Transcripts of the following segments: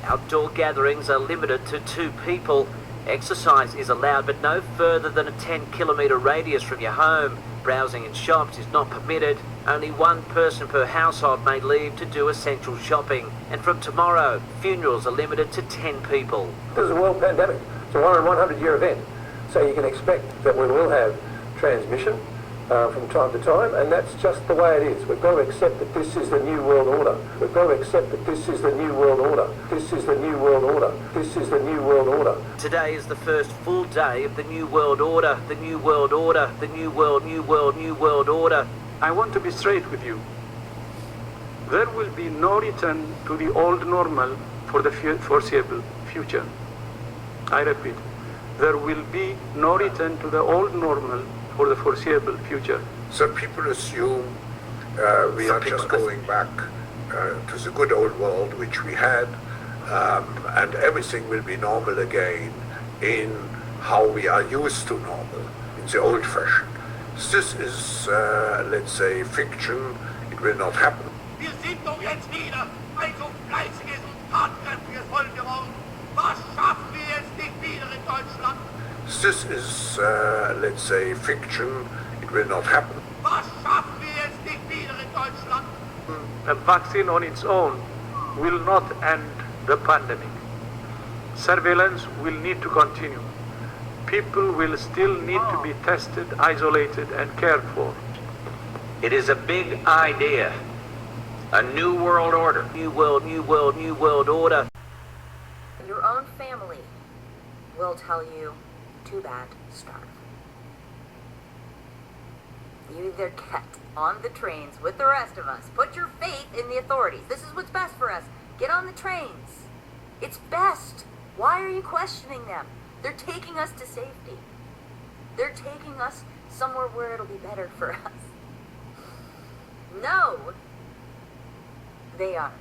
Outdoor gatherings are limited to 2 people. Exercise is allowed, but no further than a 10-kilometre radius from your home. Browsing in shops is not permitted. Only 1 person per household may leave to do essential shopping. And from tomorrow, funerals are limited to 10 people. This is a world pandemic. It's a 1 in 100-year event. So you can expect that we will have transmission from time to time, and that's just the way it is. We've got to accept that this is the new world order. We've got to accept that this is the new world order. This is the new world order. This is the new world order. Today is the first full day of the new world order. The new world order. The new world order. I want to be straight with you. There will be no return to the old normal for the foreseeable future. I repeat, there will be no return to the old normal for the foreseeable future. So people assume we are just going back to the good old world which we had, and everything will be normal again in how we are used to normal, in the old fashion. This is, let's say, fiction. It will not happen. Wir sind doch jetzt wieder ein so fleißiges und tatkräftiges Volk geworden. Was schaffen wir jetzt nicht wieder in Deutschland? This is, let's say, fiction. It will not happen. Was schaffen wir jetzt nicht wieder in Deutschland? A vaccine on its own will not end the pandemic. Surveillance will need to continue. People will still need to be tested, isolated, and cared for. It is a big idea. A new world order. New world order. Your own family will tell you, too bad, starve. You either get on the trains with the rest of us. Put your faith in the authorities. This is what's best for us. Get on the trains. It's best. Why are you questioning them? They're taking us to safety. They're taking us somewhere where it'll be better for us. No, they aren't.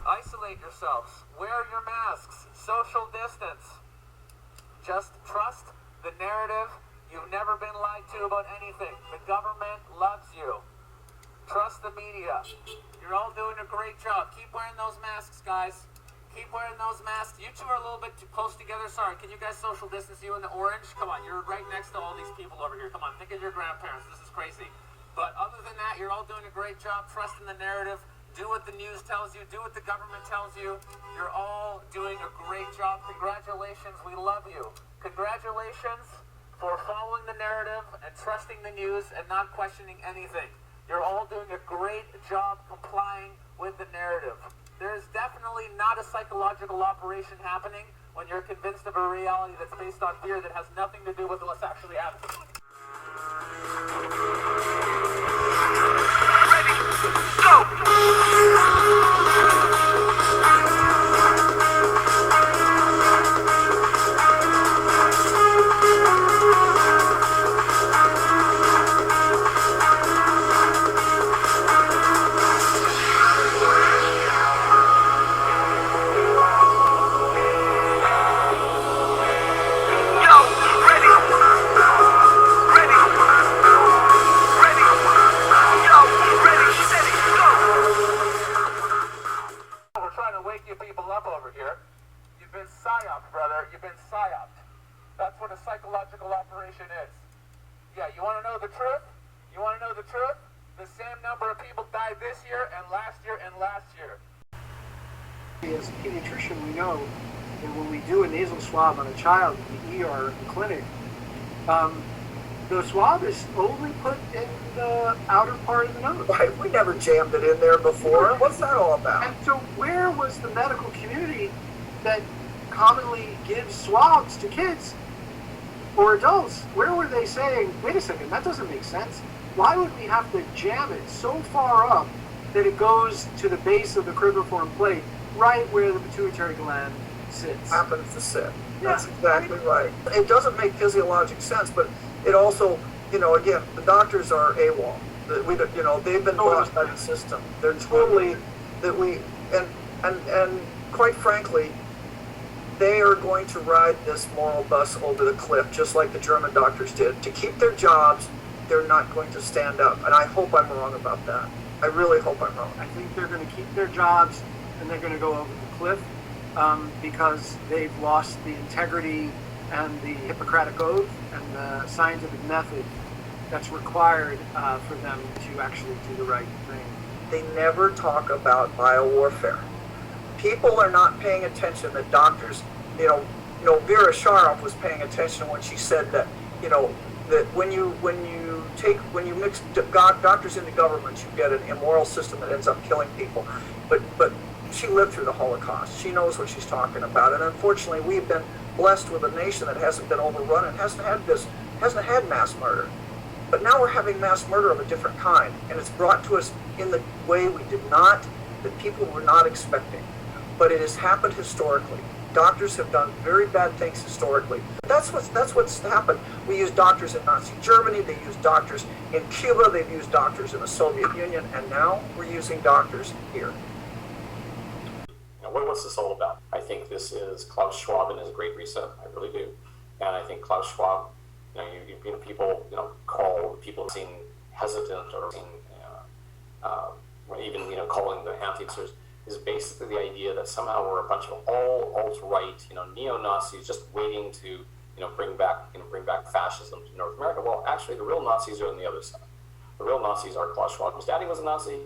Isolate yourselves. Wear your masks. Social distance. Just trust the narrative. You've never been lied to about anything. The government loves you. Trust the media. You're all doing a great job. Keep wearing those masks, guys. Keep wearing those masks. You two are a little bit too close together. Sorry, can you guys social distance, you in the orange? Come on, you're right next to all these people over here. Come on, think of your grandparents. This is crazy. But other than that, you're all doing a great job. Trust in the narrative. Do what the news tells you. Do what the government tells you. You're all doing a great job. Congratulations. We love you. Congratulations for following the narrative and trusting the news and not questioning anything. You're all doing a great job complying with the narrative. There's definitely not a psychological operation happening when you're convinced of a reality that's based on fear that has nothing to do with what's actually happening. As a pediatrician, we know that when we do a nasal swab on a child in the ER in clinic, the swab is only put in the outer part of the nose. Right, we never jammed it in there before. What's that all about? And so where was the medical community that commonly gives swabs to kids or adults, where were they saying, wait a second, that doesn't make sense? Why would we have to jam it so far up that it goes to the base of the cribriform plate, right where the pituitary gland sits? Happens to sit. That's exactly right. It doesn't make physiologic sense, but it also, again, the doctors are AWOL. They've been bought by the system. They're totally and quite frankly, they are going to ride this moral bus over the cliff, just like the German doctors did. To keep their jobs, they're not going to stand up. And I hope I'm wrong about that. I really hope I'm wrong. I think they're going to keep their jobs and they're going to go over the cliff because they've lost the integrity and the Hippocratic Oath and the scientific method that's required for them to actually do the right thing. They never talk about biowarfare. People are not paying attention that doctors, Vera Sharov was paying attention when she said that, that when you mix doctors into government, you get an immoral system that ends up killing people. But she lived through the Holocaust. She knows what she's talking about. And unfortunately, we've been blessed with a nation that hasn't been overrun and hasn't had mass murder. But now we're having mass murder of a different kind, and it's brought to us in the way that people were not expecting. But it has happened historically. Doctors have done very bad things historically. That's what's happened. We used doctors in Nazi Germany, they used doctors in Cuba, they've used doctors in the Soviet Union, and now we're using doctors here. What's this all about? I think this is Klaus Schwab and his Great Reset. I really do. And I think Klaus Schwab, people, call people seem hesitant or seem, even, calling the anti-vaxxers is basically the idea that somehow we're a bunch of all alt-right, neo-Nazis just waiting to, bring back fascism to North America. Well, actually, the real Nazis are on the other side. The real Nazis are Klaus Schwab. His daddy was a Nazi.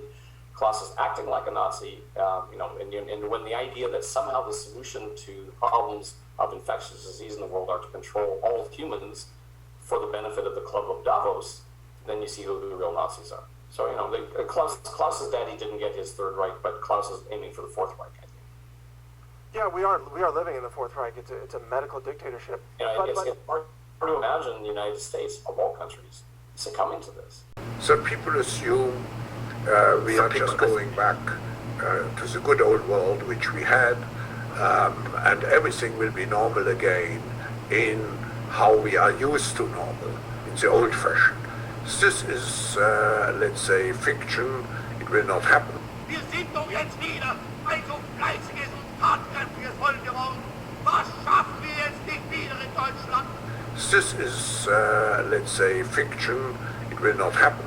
Klaus is acting like a Nazi, and when the idea that somehow the solution to the problems of infectious disease in the world are to control all of humans for the benefit of the Club of Davos, then you see who the real Nazis are. So, Klaus's daddy didn't get his Third Reich, but Klaus is aiming for the Fourth Reich, I think. Yeah, we are living in the Fourth Reich. It's a medical dictatorship. It's hard to imagine the United States, of all countries, succumbing to this. So people assume we are just going back to the good old world which we had, and everything will be normal again in how we are used to normal, in the old fashion. This is, let's say, fiction. It will not happen. Wir sind doch jetzt wieder ein so fleißiges und tatkräftiges Volk geworden. Was schaffen wir jetzt nicht wieder in Deutschland? This is, let's say, fiction. It will not happen.